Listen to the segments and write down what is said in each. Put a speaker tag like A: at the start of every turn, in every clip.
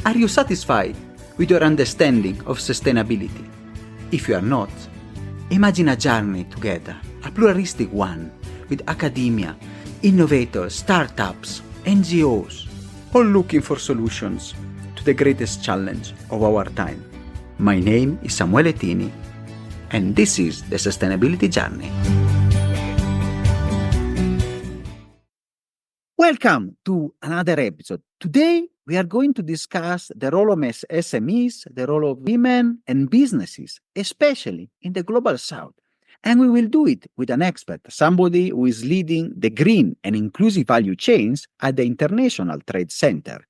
A: Are you satisfied with your understanding of sustainability? If you are not, imagine a journey together, a pluralistic one, with academia, innovators, startups, NGOs, all looking for solutions to the greatest challenge of our time. My name is Samuele Tini, and this is the Sustainability Journey. Welcome to another episode. Today, we are going to discuss the role of SMEs, the role of women and businesses, especially in the global south. And we will do it with an expert, somebody who is leading the green and inclusive value chains at the International Trade Center.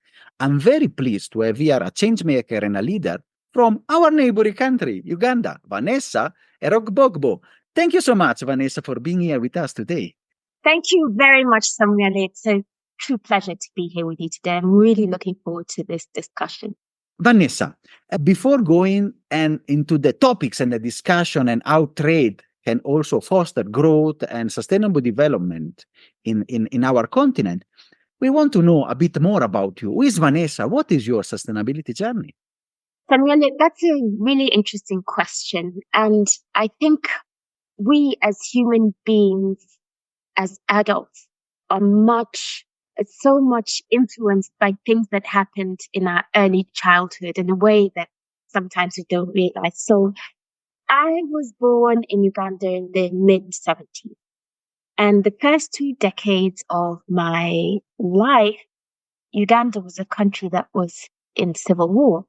A: I'm very pleased to have here a changemaker and a leader from our neighboring country, Uganda, Vanessa Erogbogbo. Thank you so much, Vanessa, for being here with us today.
B: Thank you very much, Samuel. It's a true pleasure to be here with you today. I'm really looking forward to this discussion.
A: Vanessa, before going into the topics and the discussion and how trade can also foster growth and sustainable development in our continent, we want to know a bit more about you. Who is Vanessa? What is your sustainability journey?
B: Samuel, that's a really interesting question. And I think we as human beings, as adults, are so much influenced by things that happened in our early childhood in a way that sometimes we don't realize. So I was born in Uganda in the mid-70s. And the first 2 decades of my life, Uganda was a country that was in civil war.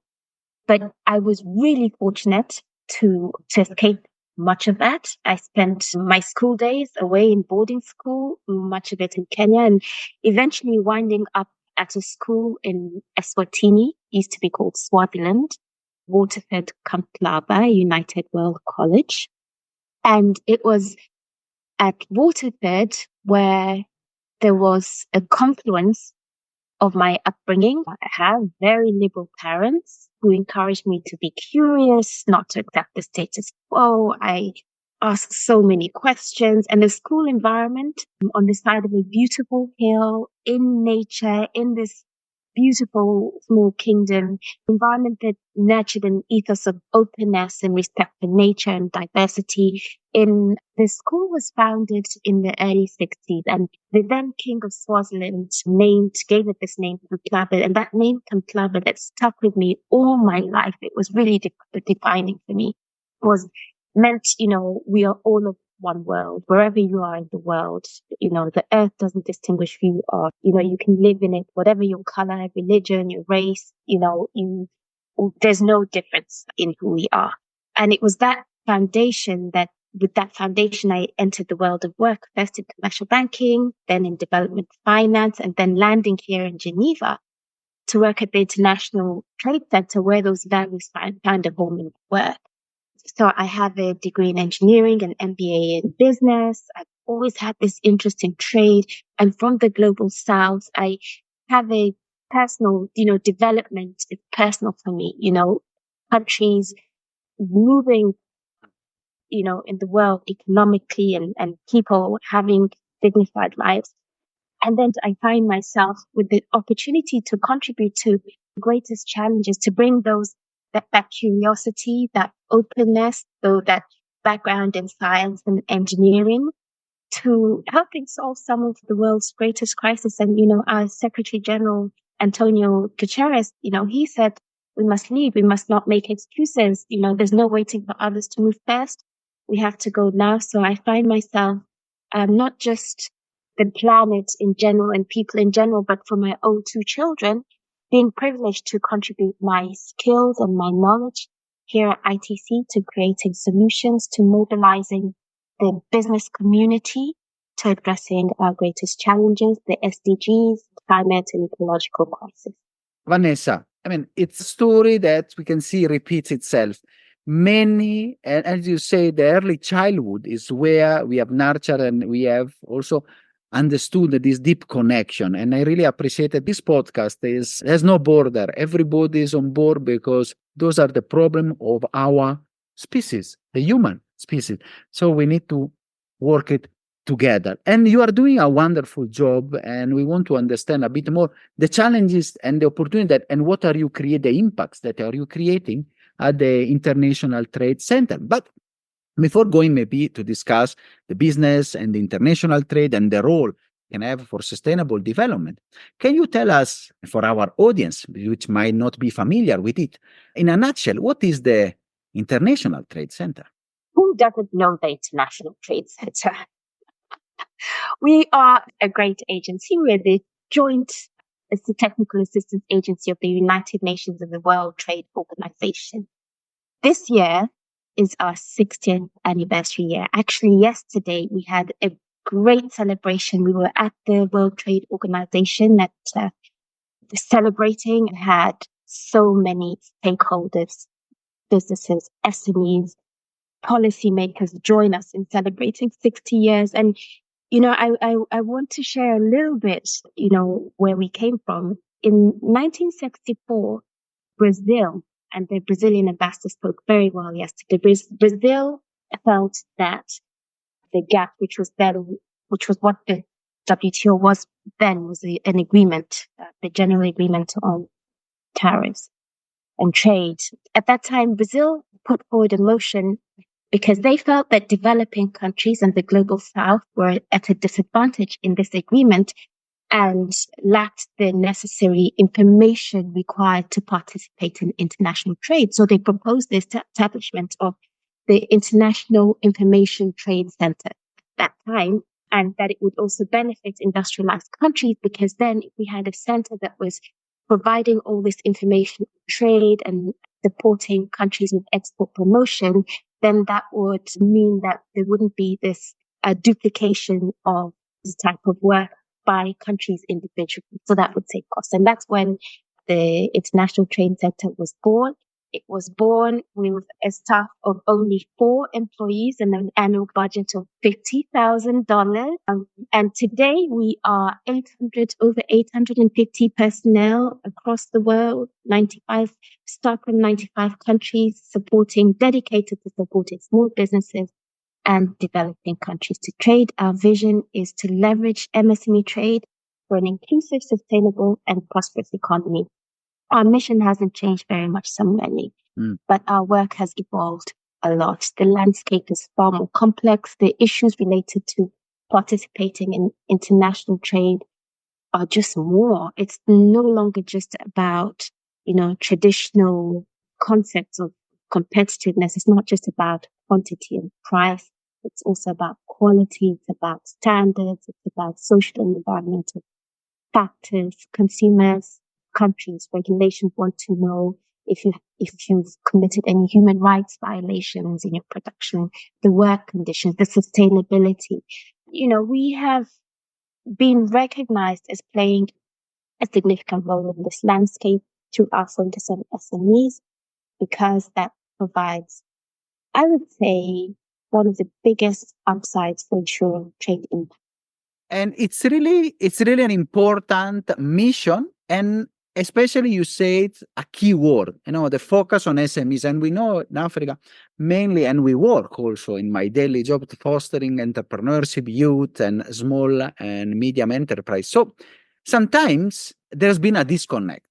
B: But I was really fortunate to escape much of that. I spent my school days away in boarding school, much of it in Kenya, and eventually winding up at a school in Eswatini, used to be called Swaziland, Waterford Kamplaba United World College. And it was at Waterford where there was a confluence of my upbringing. I have very liberal parents who encouraged me to be curious, not to accept the status quo. I asked so many questions, and the school environment on the side of a beautiful hill in nature, in this beautiful small kingdom, environment that nurtured an ethos of openness and respect for nature and diversity. The school was founded in the early 60s, and the then king of Swaziland gave it this name, Kamplaba, and that name Kamplaba that stuck with me all my life. It was really defining for me. Was meant, we are all of one world. Wherever you are in the world, the earth doesn't distinguish who you are. You can live in it, whatever your color, religion, your race, there's no difference in who we are. And it was that foundation with that foundation, I entered the world of work, first in commercial banking, then in development finance, and then landing here in Geneva to work at the International Trade Center, where those values found a home in work. So I have a degree in engineering and MBA in business. I've always had this interest in trade. And from the global south, I have a personal, development is personal for me, countries moving, in the world economically and people having dignified lives. And then I find myself with the opportunity to contribute to the greatest challenges, to bring that curiosity, that openness, so that background in science and engineering, to helping solve some of the world's greatest crises. And, our Secretary General, Antonio Guterres, he said, we must lead. We must not make excuses. There's no waiting for others to move first. We have to go now. So I find myself, not just the planet in general and people in general, but for my own 2 children, being privileged to contribute my skills and my knowledge here at ITC to creating solutions, to mobilizing the business community, to addressing our greatest challenges, the SDGs, climate and ecological crisis.
A: Vanessa, it's a story that we can see repeats itself. Many, and as you say, the early childhood is where we have nurtured and we have also understood this deep connection. And I really appreciate that this podcast has no border. Everybody is on board because those are the problem of our species, the human species. So we need to work it together. And you are doing a wonderful job. And we want to understand a bit more the challenges and the opportunity and what are you creating, the impacts that are you creating at the International Trade Center. But before going maybe to discuss the business and the international trade and the role can have for sustainable development, can you tell us, for our audience, which might not be familiar with it, in a nutshell, what is the International Trade Center?
B: Who doesn't know the International Trade Center? We are a great agency. We're the joint, it's the technical assistance agency of the United Nations and the World Trade Organization. This year is our 60th anniversary year. Actually, yesterday we had a great celebration. We were at the World Trade Organization celebrating and had so many stakeholders, businesses, SMEs, policymakers join us in celebrating 60 years. And, I want to share a little bit, where we came from. In 1964, Brazil, and the Brazilian ambassador spoke very well yesterday. Brazil felt that the gap, which was what the WTO was then, was an agreement, the general agreement on tariffs and trade. At that time, Brazil put forward a motion because they felt that developing countries and the global south were at a disadvantage in this agreement and lacked the necessary information required to participate in international trade. So they proposed the establishment of the International Information Trade Center at that time, and that it would also benefit industrialized countries, because then if we had a center that was providing all this information on trade and supporting countries with export promotion, then that would mean that there wouldn't be this duplication of this type of work by countries individually. So that would save costs. And that's when the International Trade Center was born. It was born with a staff of only 4 employees and an annual budget of $50,000. And today we are over 850 personnel across the world, 95 staff from 95 countries, dedicated to supporting small businesses and developing countries to trade. Our vision is to leverage MSME trade for an inclusive, sustainable, and prosperous economy. Our mission hasn't changed very much, but our work has evolved a lot. The landscape is far more complex. The issues related to participating in international trade are just more. It's no longer just about, traditional concepts of competitiveness. It's not just about quantity and price. It's also about quality. It's about standards. It's about social and environmental factors. Consumers, countries, regulations want to know if you've committed any human rights violations in your production, the work conditions, the sustainability. We have been recognized as playing a significant role in this landscape through our focus on SMEs, because that provides, I would say, one of the biggest upsides for ensuring trade impact.
A: And it's really an important mission, and especially you said a key word, the focus on SMEs. And we know in Africa mainly, and we work also in my daily job to fostering entrepreneurship, youth, and small and medium enterprise. So sometimes there's been a disconnect.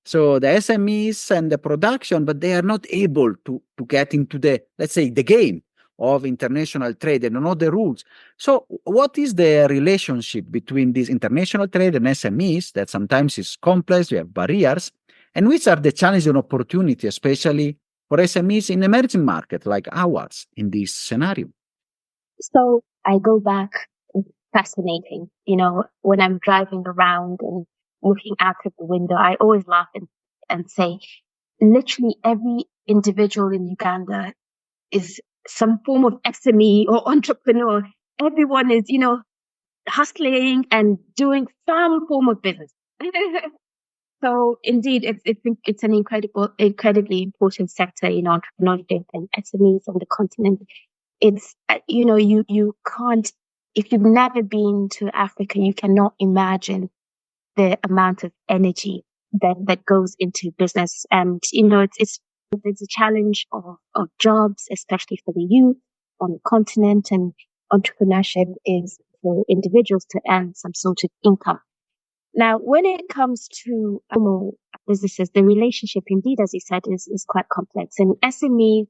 A: So the SMEs and the production, but they are not able to get into the, let's say, the game of international trade. They don't know the rules. So what is the relationship between this international trade and SMEs that sometimes is complex, we have barriers, and which are the challenges and opportunity, especially for SMEs in emerging markets like ours in this scenario?
B: So I go back, it's fascinating. When I'm driving around and looking out of the window, I always laugh and say, literally every individual in Uganda is some form of SME or entrepreneur. Everyone is, hustling and doing some form of business. So indeed, it's an incredibly important sector in entrepreneurship and SMEs on the continent. It's, you can't, if you've never been to Africa, you cannot imagine the amount of energy that goes into business. And, it's a challenge of jobs, especially for the youth on the continent, and entrepreneurship is for individuals to earn some sort of income. Now, when it comes to businesses, the relationship indeed, as you said, is quite complex. And SME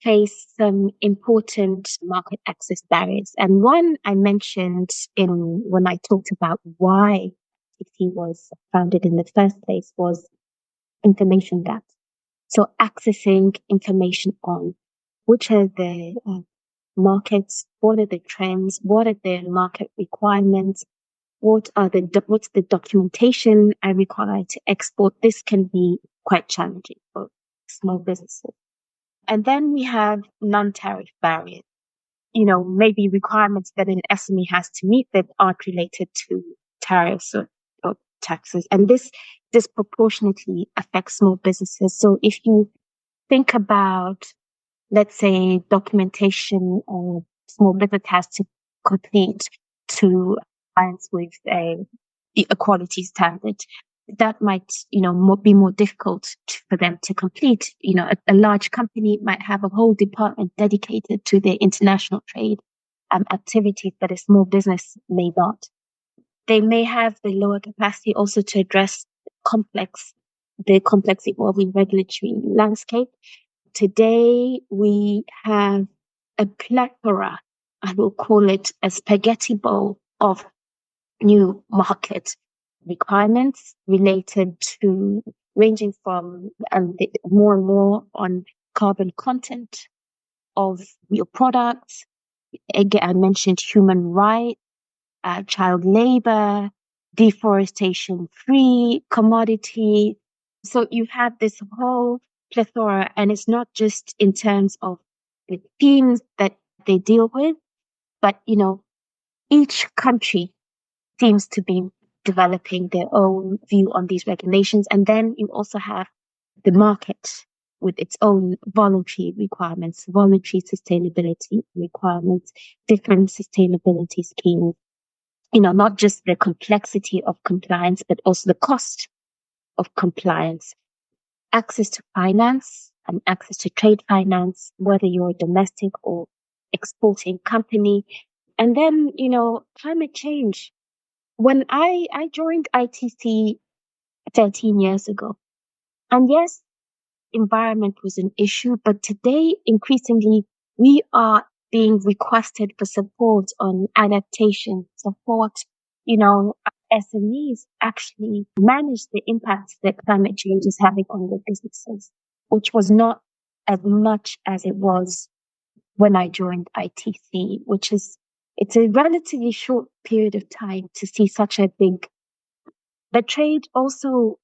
B: face some important market access barriers. And one I mentioned when I talked about why TT was founded in the first place was information gaps. So accessing information on which are the markets, what are the trends, what are the market requirements, what's the documentation I require to export. This can be quite challenging for small businesses. And then we have non-tariff barriers. Maybe requirements that an SME has to meet that aren't related to tariffs or taxes. And this disproportionately affects small businesses. So if you think about, let's say, documentation or small business has to complete to compliance with a quality standard, that might, be more difficult for them to complete. A large company might have a whole department dedicated to their international trade activities, but a small business may not. They may have the lower capacity also to address the complex evolving regulatory landscape. Today, we have a plethora, I will call it a spaghetti bowl of new market requirements related to ranging from more and more on carbon content of your products. Again, I mentioned human rights, child labor, deforestation-free commodity. So you have this whole plethora, and it's not just in terms of the themes that they deal with, but each country seems to be developing their own view on these regulations. And then you also have the market with its own voluntary requirements, voluntary sustainability requirements, different sustainability schemes. Not just the complexity of compliance, but also the cost of compliance, access to finance and access to trade finance, whether you're a domestic or exporting company. And then, climate change. When I joined ITC 13 years ago, and yes, environment was an issue, but today, increasingly, we are being requested for support on adaptation, support, SMEs actually manage the impacts that climate change is having on their businesses, which was not as much as it was when I joined ITC, it's a relatively short period of time to see such a big. The trade also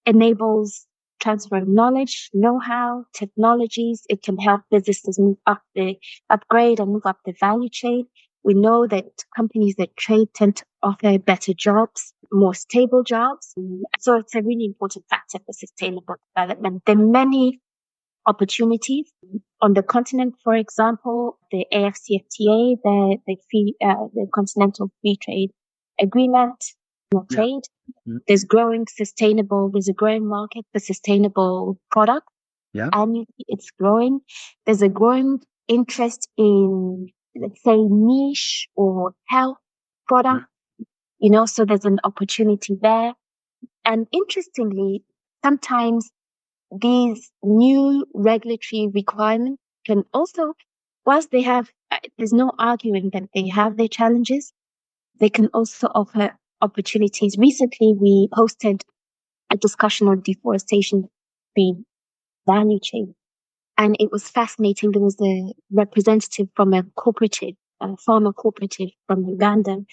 B: enables transfer of knowledge, know-how, technologies. It can help businesses upgrade and move up the value chain. We know that companies that trade tend to offer better jobs, more stable jobs. So it's a really important factor for sustainable development. There are many opportunities on the continent. For example, the AFCFTA, the Continental Free Trade Agreement, trade. There's a growing market for sustainable products.
A: Yeah.
B: And it's growing. There's a growing interest in, let's say, niche or health products. So there's an opportunity there. And interestingly, sometimes these new regulatory requirements can also, whilst there's no arguing that they have their challenges, they can also offer opportunities. Recently, we hosted a discussion on deforestation-free value chain, and it was fascinating. There was a representative from a farmer cooperative from Uganda,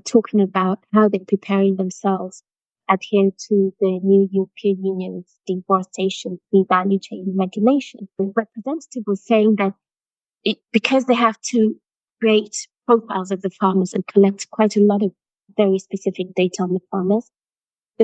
B: talking about how they're preparing themselves adhere to the new European Union's deforestation-free value chain regulation. The representative was saying that because they have to create profiles of the farmers and collect quite a lot of very specific data on the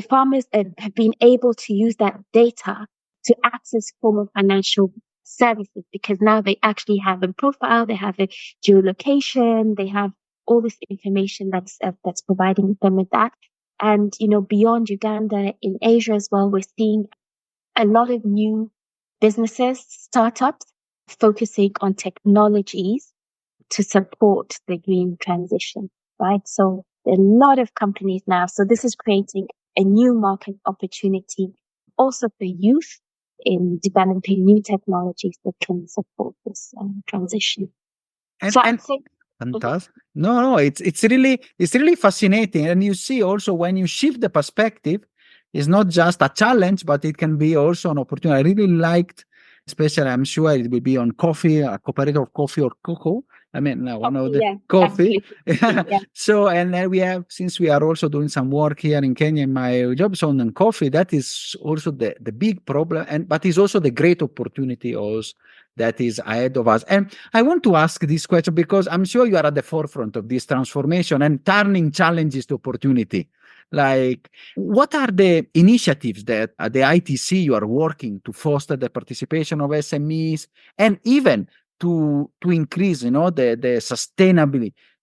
B: farmers have been able to use that data to access formal financial services, because now they actually have a profile, they have a geolocation, they have all this information that's providing them with that. And, beyond Uganda, in Asia as well, we're seeing a lot of new businesses, startups, focusing on technologies to support the green transition, right? So there are a lot of companies now. So this is creating a new market opportunity also for youth in developing new technologies that can support this transition. So I
A: And
B: think. Mhm.
A: fantastic. No, no, it's really fascinating. And you see also when you shift the perspective, it's not just a challenge, but it can be also an opportunity. I really liked, especially I'm sure it will be on coffee, a cooperative of coffee or cocoa. I mean, one of the
B: Yeah,
A: coffee.
B: absolutely. Yeah.
A: So, and then we have, since we are also doing some work here in Kenya, in my job zone on coffee, that is also the big problem. But it's also the great opportunity also that is ahead of us. And I want to ask this question because I'm sure you are at the forefront of this transformation and turning challenges to opportunity. Like, what are the initiatives that at the ITC you are working to foster the participation of SMEs and even to increase, the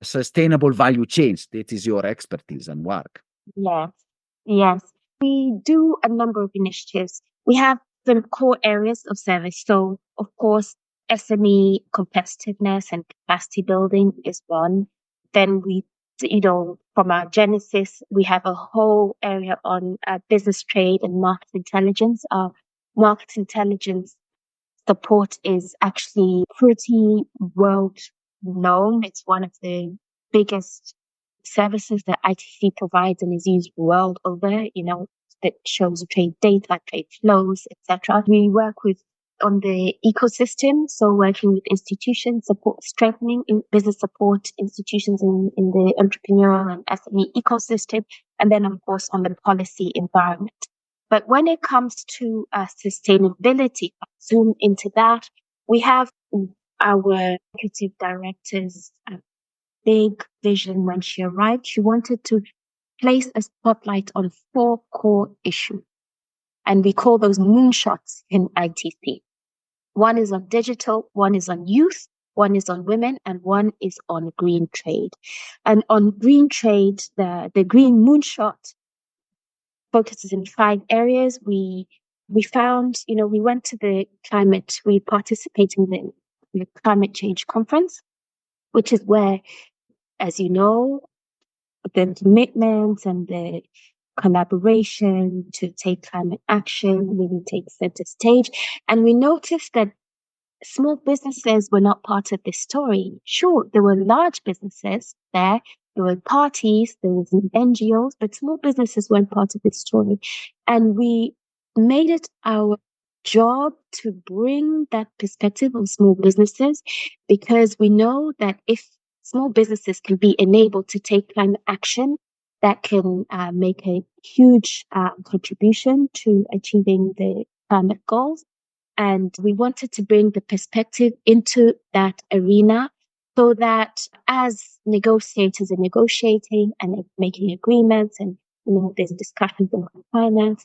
A: sustainable value chains? That is your expertise and work.
B: Yes, yes. We do a number of initiatives. We have some core areas of service. So, of course, SME competitiveness and capacity building is one. Then from our genesis, we have a whole area on business trade and market intelligence. Our market intelligence support is actually pretty world known. It's one of the biggest services that ITC provides and is used world over, that shows trade data, trade flows, etc. We work with on the ecosystem, so working with institutions, support strengthening in business support institutions in the entrepreneurial and SME ecosystem, and then of course on the policy environment. But when it comes to sustainability, zoom into that, we have our executive director's big vision when she arrived. She wanted to place a spotlight on 4 core issues, and we call those moonshots in ITC. One is on digital, one is on youth, one is on women, and one is on green trade. And on green trade, the green moonshot focuses in 5 areas. We found, we went to we participated in the climate change conference, which is where, as you know, the commitment and the collaboration to take climate action really takes center stage. And we noticed that small businesses were not part of this story. Sure, there were large businesses there were parties, there was NGOs, but small businesses weren't part of this story. And we made it our job to bring that perspective of small businesses, because we know that if small businesses can be enabled to take climate action, that can make a huge contribution to achieving the climate goals. And we wanted to bring the perspective into that arena so that as negotiators are negotiating and making agreements and, there's discussions on finance,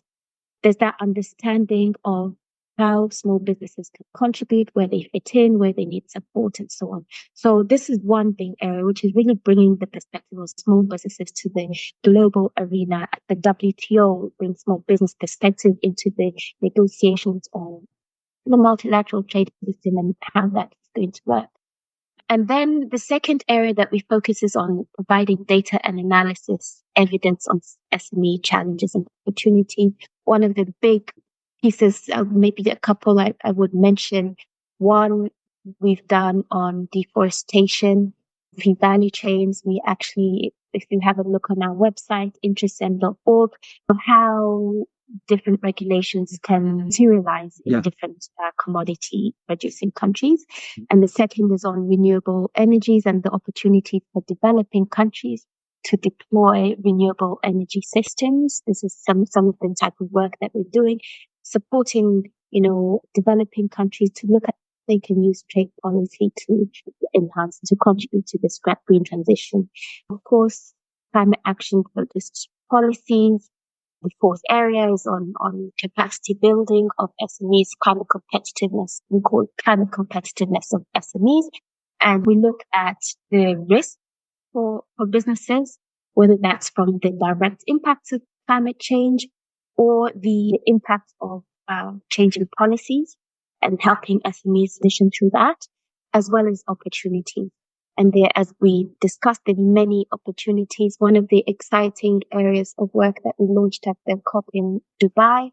B: there's that understanding of how small businesses can contribute, where they fit in, where they need support, and so on. So this is one big area, which is really bringing the perspective of small businesses to the global arena. The WTO brings small business perspective into the negotiations on the multilateral trade system and how that's going to work. And then the second area that we focus is on providing data and analysis evidence on SME challenges and opportunities. One of the big pieces, maybe a couple I would mention. One, we've done on deforestation, the value chains. We actually, if you have a look on our website, intercem.org, how different regulations can materialize in different commodity producing countries. And the second is on renewable energies and the opportunity for developing countries to deploy renewable energy systems. This is some of the type of work that we're doing, supporting, developing countries to look at they can use trade policy to enhance, to contribute to this green transition. Of course, climate action focused policies. The fourth area is on capacity building of SMEs, climate competitiveness. We call it climate competitiveness of SMEs. And we look at the risk for businesses, whether that's from the direct impacts of climate change or the impact of changing policies and helping SMEs transition through that, as well as opportunities. And there, as we discussed, in many opportunities. One of the exciting areas of work that we launched at the COP in Dubai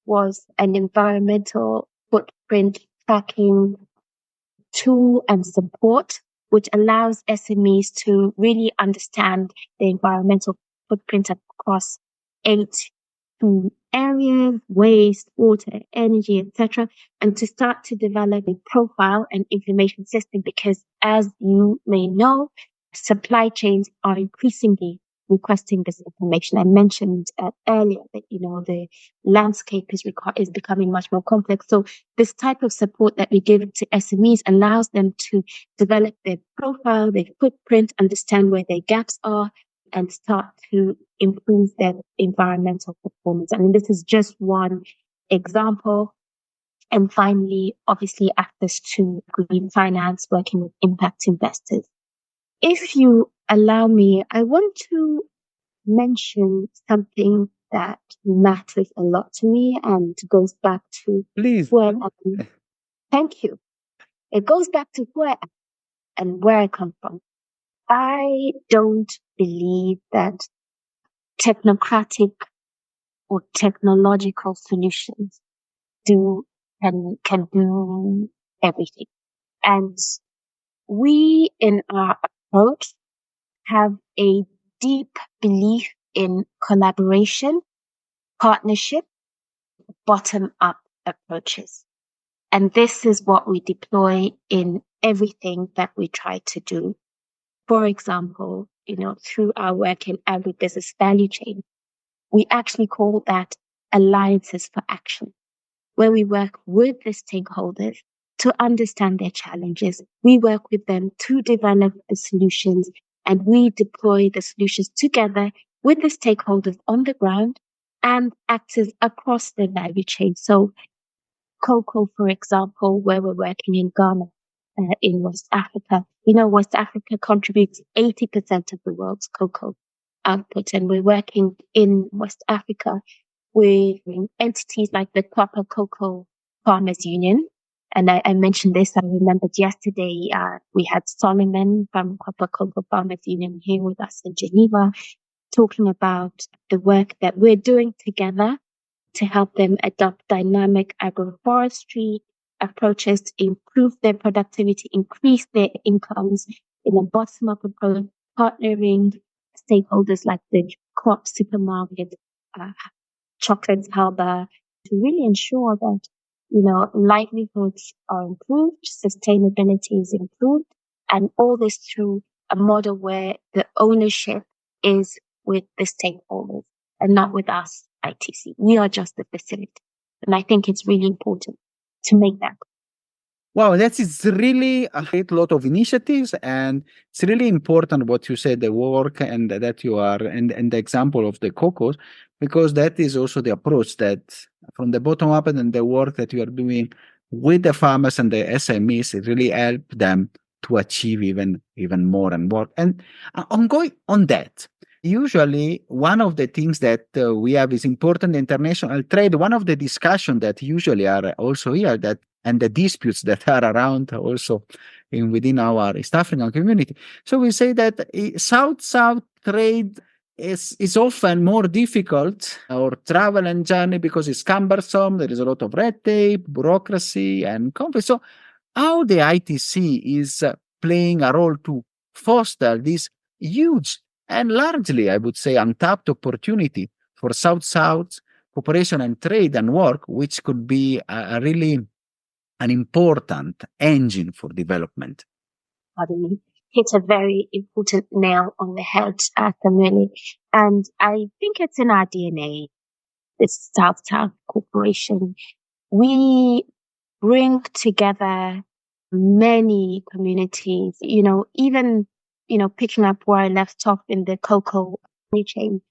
B: was an environmental footprint tracking tool and support, which allows SMEs to really understand the environmental footprint across 8 areas: waste, water, energy, etc., and to start to develop a profile and information system. Because, as you may know, supply chains are increasingly requesting this information. I mentioned earlier that the landscape is becoming much more complex. So this type of support that we give to SMEs allows them to develop their profile, their footprint, understand where their gaps are, and start to improve their environmental performance. I mean, this is just one example. And finally, obviously, access to green finance, working with impact investors. If you allow me, I want to mention something that matters a lot to me and goes back to
A: Please.
B: where thank you. It goes back to where I come from. I don't believe that technocratic or technological solutions can do everything. And we, in our approach, have a deep belief in collaboration, partnership, bottom-up approaches. And this is what we deploy in everything that we try to do. For example, through our work in agribusiness value chain, we actually call that alliances for action, where we work with the stakeholders to understand their challenges. We work with them to develop the solutions, and we deploy the solutions together with the stakeholders on the ground and actors across the value chain. So cocoa, for example, where we're working in Ghana, in West Africa. West Africa contributes 80% of the world's cocoa output, and we're working in West Africa with entities like the Kwapa Cocoa Farmers Union. And I mentioned this, I remembered yesterday, we had Solomon from Kwapa Cocoa Farmers Union here with us in Geneva, talking about the work that we're doing together to help them adopt dynamic agroforestry approaches to improve their productivity, increase their incomes in a bottom-up approach, partnering stakeholders like the Co-op supermarket, Chocolate Harbor, to really ensure that, livelihoods are improved, sustainability is improved, and all this through a model where the ownership is with the stakeholders and not with us, ITC. We are just the facility. And I think it's really important to make that.
A: Wow, that is really a great lot of initiatives, and it's really important what you said, the work and that you are, and the example of the cocos, because that is also the approach that from the bottom up and the work that you are doing with the farmers and the SMEs, it really help them to achieve even more and more. And on going on that, usually one of the things that we have is important international trade. One of the discussion that usually are also here that and the disputes that are around also within our East African community. So we say that South-South trade is often more difficult or travel and journey because it's cumbersome. There is a lot of red tape, bureaucracy, and conflict. So how the ITC is playing a role to foster this huge and largely, I would say, untapped opportunity for South-South cooperation and trade and work, which could be a really an important engine for development.
B: Pardon me. Hit a very important nail on the head, Samuel. And I think it's in our DNA, this South-South cooperation. We bring together many communities, even, picking up where I left off in the cocoa chain.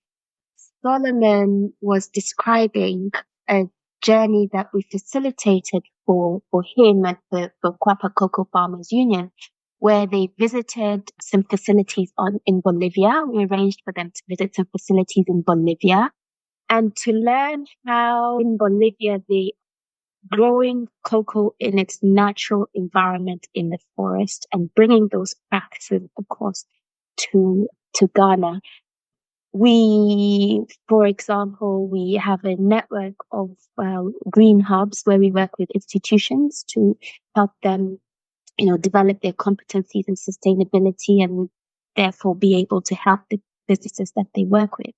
B: Solomon was describing a journey that we facilitated for him and the Kwapa Cocoa Farmers Union, where they visited some facilities in Bolivia. We arranged for them to visit some facilities in Bolivia and to learn how in Bolivia they growing cocoa in its natural environment in the forest and bringing those practices across to Ghana. For example, we have a network of green hubs where we work with institutions to help them, develop their competencies in sustainability and therefore be able to help the businesses that they work with.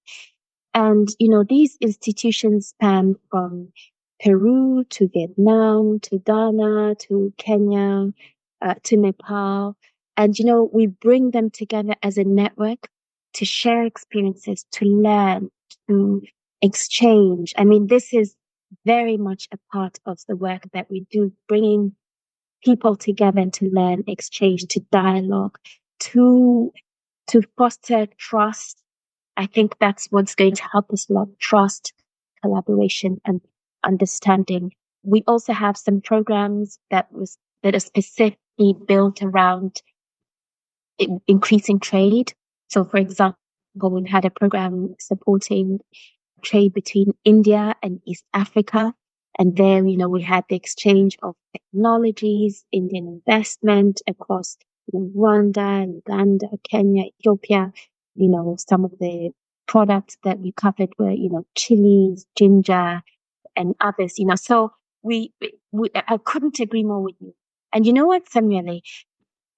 B: And, these institutions span from Peru to Vietnam to Ghana to Kenya to Nepal. And, we bring them together as a network to share experiences, to learn, to exchange. I mean, this is very much a part of the work that we do, bringing people together to learn, exchange, to dialogue, to foster trust. I think that's what's going to help us a lot: trust, collaboration, and understanding. We also have some programs that are specifically built around increasing trade. So, for example, we had a program supporting trade between India and East Africa. And there, we had the exchange of technologies, Indian investment across Rwanda, Uganda, Kenya, Ethiopia. Some of the products that we covered were, chilies, ginger, and others, So I couldn't agree more with you. And you know what, Samuele?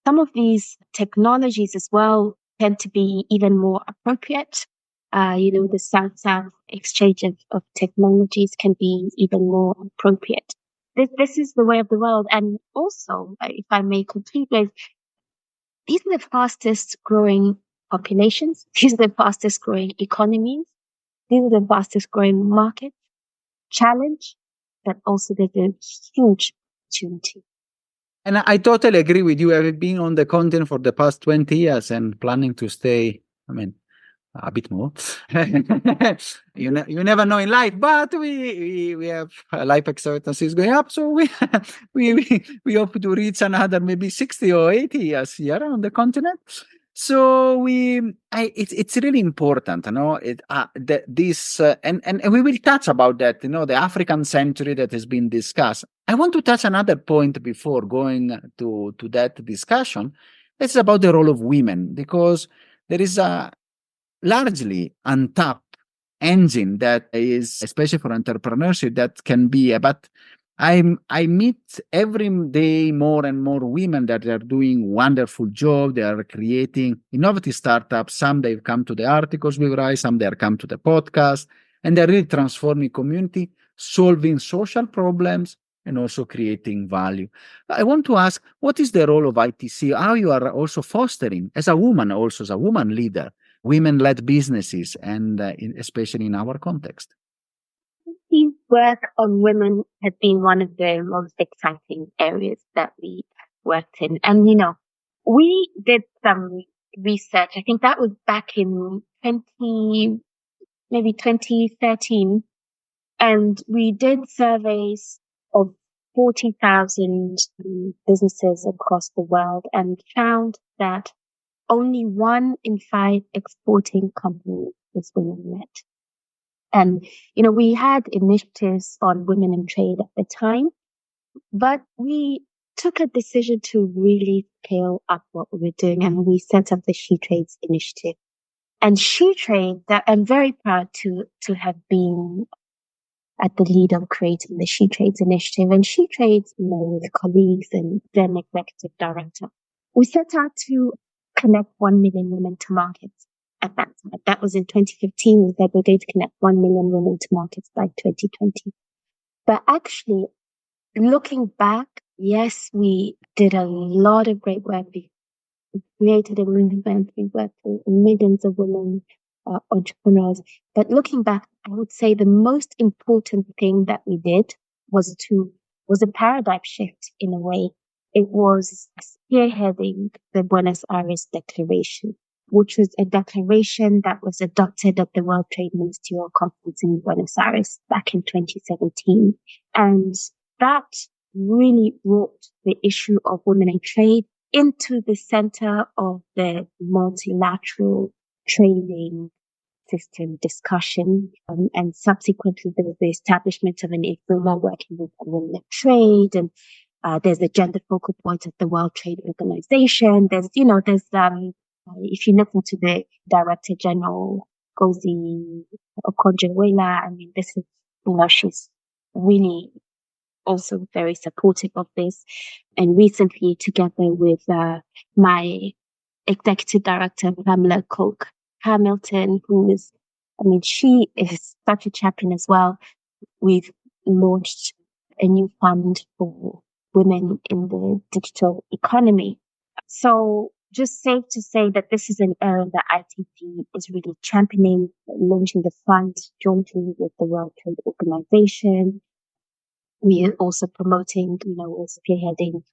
B: Some of these technologies as well tend to be even more appropriate. The South-South exchange of technologies can be even more appropriate. This is the way of the world. And also, if I may conclude with, these are the fastest growing populations. These are the fastest growing economies. These are the fastest growing markets. Challenge, but also there's a huge opportunity.
A: And I totally agree with you. I've been on the continent for the past 20 years and planning to stay, a bit more. You never know in life, but we have life expectancies going up, so we hope to reach another maybe 60 or 80 years here on the continent. So it's really important, and we will touch about that, the African century that has been discussed. I want to touch another point before going to that discussion. It's about the role of women, because there is a largely untapped engine that is, especially for entrepreneurship, that can be, but I meet every day more and more women that are doing wonderful job. They are creating innovative startups. Some they've come to the articles we write, some they are come to the podcast, and they're really transforming community, solving social problems, and also creating value. I want to ask, what is the role of ITC? How you are also fostering, as a woman, also as a woman leader, women-led businesses, and especially in our context?
B: Team work on women has been one of the most exciting areas that we worked in. And, we did some research. I think that was back in maybe 2013. And we did surveys of 40,000 businesses across the world and found that only 1 in 5 exporting companies was women-led. And, we had initiatives on women in trade at the time, but we took a decision to really scale up what we were doing, and we set up the She Trades initiative. And She Trade, that I'm very proud to have been at the lead of creating the She Trades initiative. And She Trades, with colleagues and then executive director, we set out to connect 1 million women to markets. At that time, that was in 2015. We said we're going to connect 1 million women to markets by 2020. But actually, looking back, yes, we did a lot of great work. We created a movement. We worked with millions of women entrepreneurs. But looking back, I would say the most important thing that we did was a paradigm shift in a way. It was spearheading the Buenos Aires Declaration, which was a declaration that was adopted at the World Trade Ministerial Conference in Buenos Aires back in 2017. And that really brought the issue of women in trade into the center of the multilateral trading system discussion. And subsequently, there was the establishment of an IFUMA working with women in trade. And there's the gender focal point of the World Trade Organization. If you listen to the Director General, Gozi Okonjo-Iweala, I mean, this is, she's really also very supportive of this. And recently, together with my executive director, Pamela Coke Hamilton, she is such a champion as well. We've launched a new fund for women in the digital economy. So just safe to say that this is an area that ITC is really championing, launching the fund jointly with the World Trade Organization. We are also promoting, we're spearheading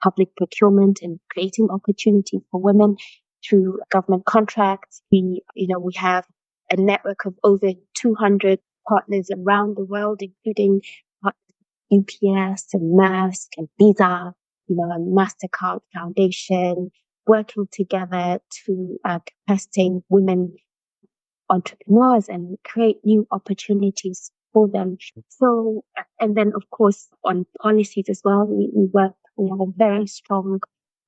B: public procurement and creating opportunity for women through government contracts. We have a network of over 200 partners around the world, including UPS and Maersk and Visa, and MasterCard Foundation, working together to capacitate women entrepreneurs and create new opportunities for them. So, and then of course on policies as well, we have a very strong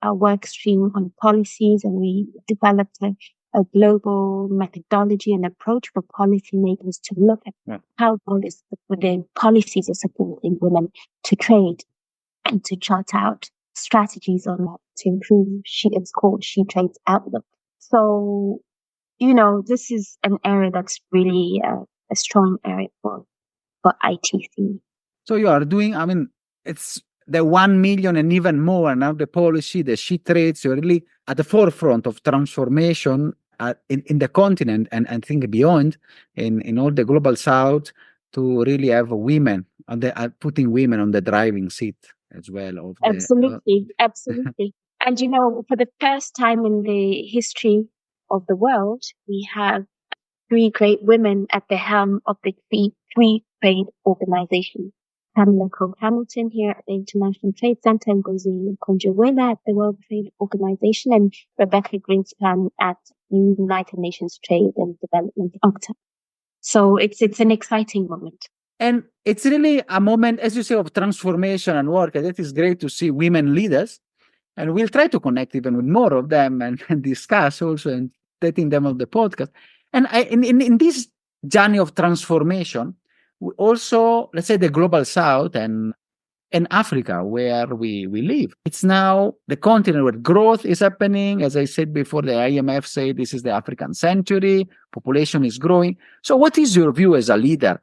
B: work stream on policies, and we developed a global methodology and approach for policymakers to look at how the policies are supporting women to trade and to chart out strategies on that to improve it's called She Trades Outlook. So, this is an area that's really a strong area for ITC.
A: So you are doing, it's the 1 million and even more now, the policy, the She Trades, you're really at the forefront of transformation in the continent and I think beyond, in all the global south, to really have women, putting women on the driving seat as well.
B: Absolutely. And, for the first time in the history of the world, we have 3 great women at the helm of the three trade organizations. Pamela Coke Hamilton here at the International Trade Center, and Gozi Okonjo-Iweala at the World Trade Organization, and Rebecca Greenspan at United Nations Trade and Development UNCTAD. So it's an exciting moment.
A: And it's really a moment, as you say, of transformation and work. And it is great to see women leaders. And we'll try to connect even with more of them and discuss also and taking them on the podcast. And in this journey of transformation, we also, let's say, the global south and Africa, where we live. It's now the continent where growth is happening. As I said before, the IMF say this is the African century, population is growing. So what is your view as a leader?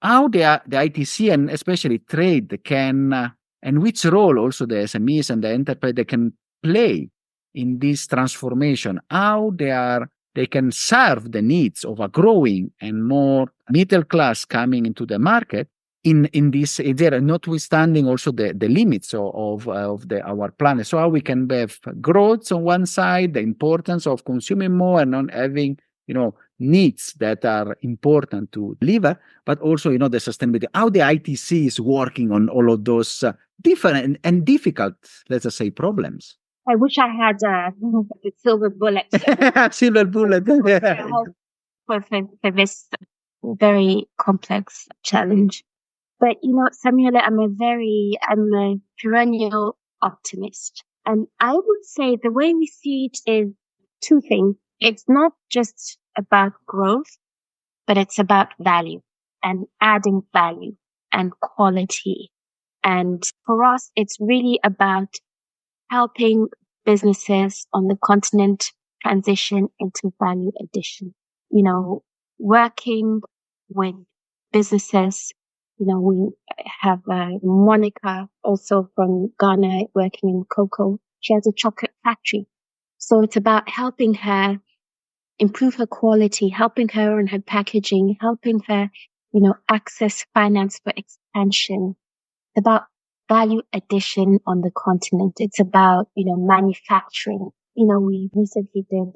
A: How the ITC and especially trade can, and which role also the SMEs and the enterprise they can play in this transformation? How they can serve the needs of a growing and more middle class coming into the market in this area, notwithstanding also the limits of our planet. So how we can have growth on one side, the importance of consuming more and not having, needs that are important to deliver, but also, the sustainability, how the ITC is working on all of those different and difficult, let's just say, problems.
B: I wish I had the silver bullet.
A: Silver bullet.
B: For this very complex challenge. But, Samuela, I'm a perennial optimist. And I would say the way we see it is 2 things. It's not just about growth, but it's about value and adding value and quality. And for us, it's really about helping businesses on the continent transition into value addition. Working with businesses. We have Monica also from Ghana working in cocoa. She has a chocolate factory. So it's about helping her improve her quality, helping her on her packaging, helping her, access finance for expansion. It's about value addition on the continent. It's about, manufacturing. We recently did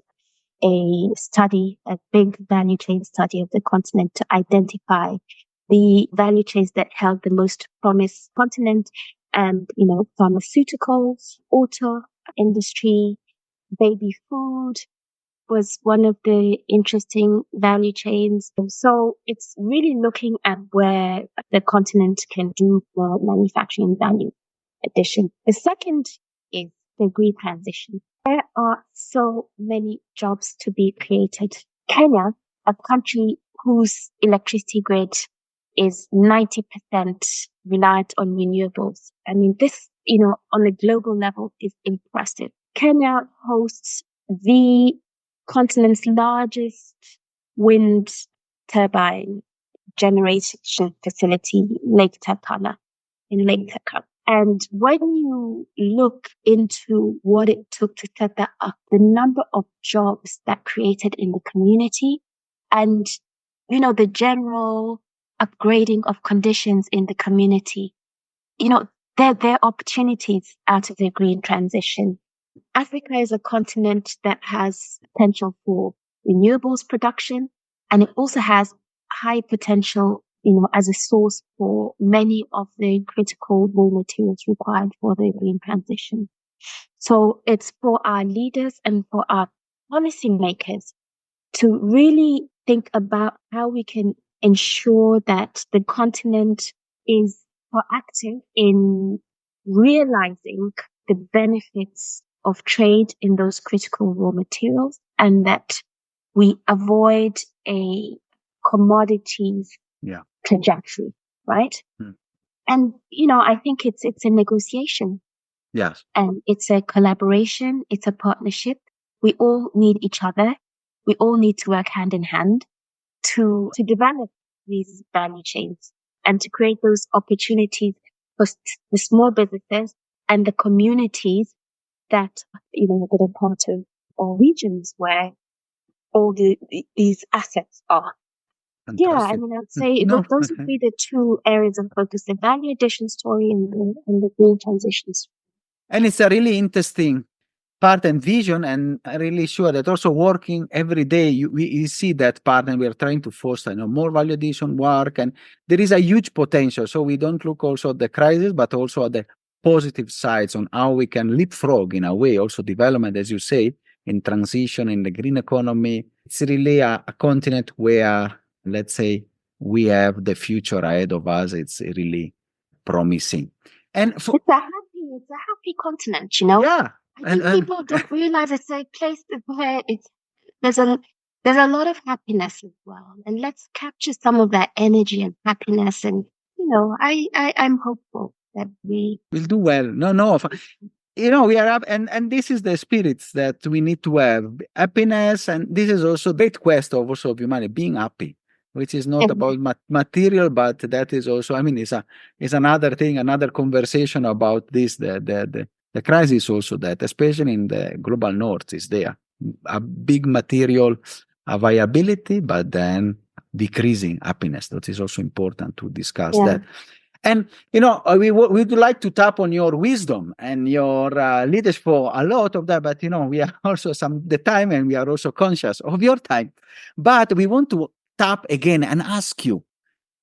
B: a big value chain study of the continent to identify the value chains that held the most promise continent, and, pharmaceuticals, auto industry, baby food, was one of the interesting value chains. So it's really looking at where the continent can do more manufacturing value addition. The second is the green transition. There are so many jobs to be created. Kenya, a country whose electricity grid is 90% reliant on renewables. I mean, this, on a global level is impressive. Kenya hosts the continent's largest wind turbine generation facility, Lake Turkana, in Lake Turkana. And when you look into what it took to set that up, the number of jobs that created in the community and, the general upgrading of conditions in the community, there are opportunities out of the green transition. Africa is a continent that has potential for renewables production, and it also has high potential, as a source for many of the critical raw materials required for the green transition. So it's for our leaders and for our policymakers to really think about how we can ensure that the continent is proactive in realizing the benefits of trade in those critical raw materials, and that we avoid a commodities trajectory, right? And, I think it's a negotiation.
A: Yes.
B: And it's a collaboration. It's a partnership. We all need each other. We all need to work hand in hand to develop these value chains and to create those opportunities for the small businesses and the communities that, that are part of our regions where all these assets are.
A: Fantastic.
B: Yeah, I mean, I'd say those would be the two areas of focus: the value addition story and the green transition story.
A: And it's a really interesting part and vision, and I'm really sure that also working every day, we see that part, and we are trying to foster more value addition work, and there is a huge potential. So we don't look also at the crisis, but also at the positive sides on how we can leapfrog in a way, also development, as you say, in transition in the green economy. It's really a continent where, let's say, we have the future ahead of us. It's really promising. And
B: it's a happy continent,
A: Yeah.
B: I think people don't realize it's a place where there's a lot of happiness as well. And let's capture some of that energy and happiness. And, I'm hopeful that we
A: will do well. No. We are up, and this is the spirits that we need to have, happiness, and this is also great quest of also of humanity, being happy, which is not about material, but that is also, I mean, it's another thing, another conversation about this. The crisis also, that especially in the global north is there a big material viability, but then decreasing happiness. That is also important to discuss that. And, we would like to tap on your wisdom and your leadership for a lot of that, but, we are also the time, and we are also conscious of your time. But we want to tap again and ask you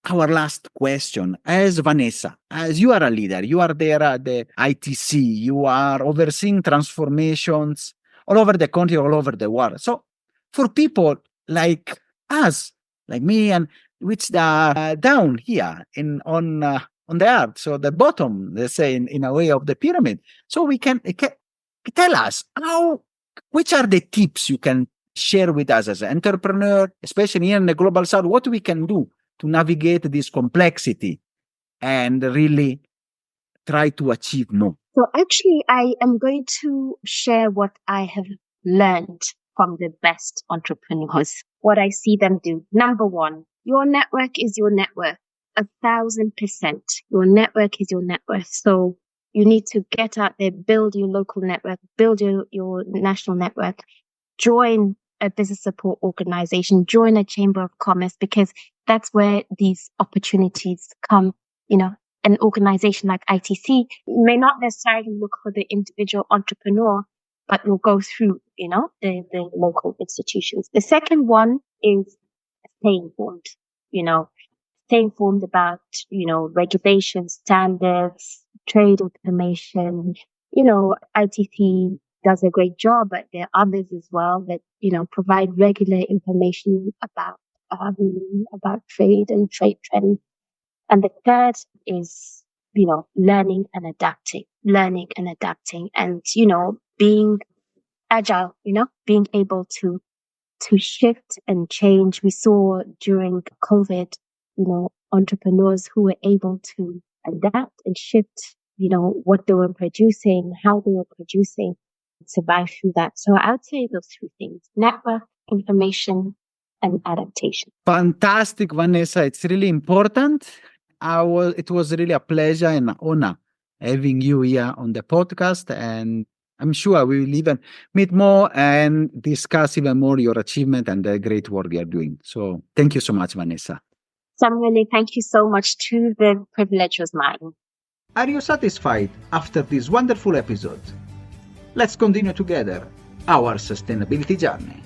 A: our last question. As Vanessa, as you are a leader, you are there at the ITC, you are overseeing transformations all over the country, all over the world. So for people like us, like me, and which are down here on the earth, so the bottom, let's say, in a way of the pyramid. So we can tell us which are the tips you can share with us as an entrepreneur, especially here in the global south, what we can do to navigate this complexity and really try to achieve more.
B: So actually, I am going to share what I have learned from the best entrepreneurs, what I see them do. Number one, your network is your net worth. 1,000%. Your network is your net worth. So you need to get out there, build your local network, build your national network, join a business support organization, join a chamber of commerce, because that's where these opportunities come. An organization like ITC may not necessarily look for the individual entrepreneur, but will go through, the local institutions. The second one is stay informed, stay informed about, regulations, standards, trade information. ITC does a great job, but there are others as well that, provide regular information about trade and trade trends. And the third is, learning and adapting, and, being agile, being able to shift and change. We saw during COVID, entrepreneurs who were able to adapt and shift, what they were producing, how they were producing, survive through that. So I would say those three things: network, information, and adaptation.
A: Fantastic, Vanessa. It's really important. It was really a pleasure and an honor having you here on the podcast. And I'm sure we will even meet more and discuss even more your achievement and the great work you are doing. So thank you so much, Vanessa.
B: Samuel, thank you so much too. The privilege was mine.
A: Are you satisfied after this wonderful episode? Let's continue together our sustainability journey.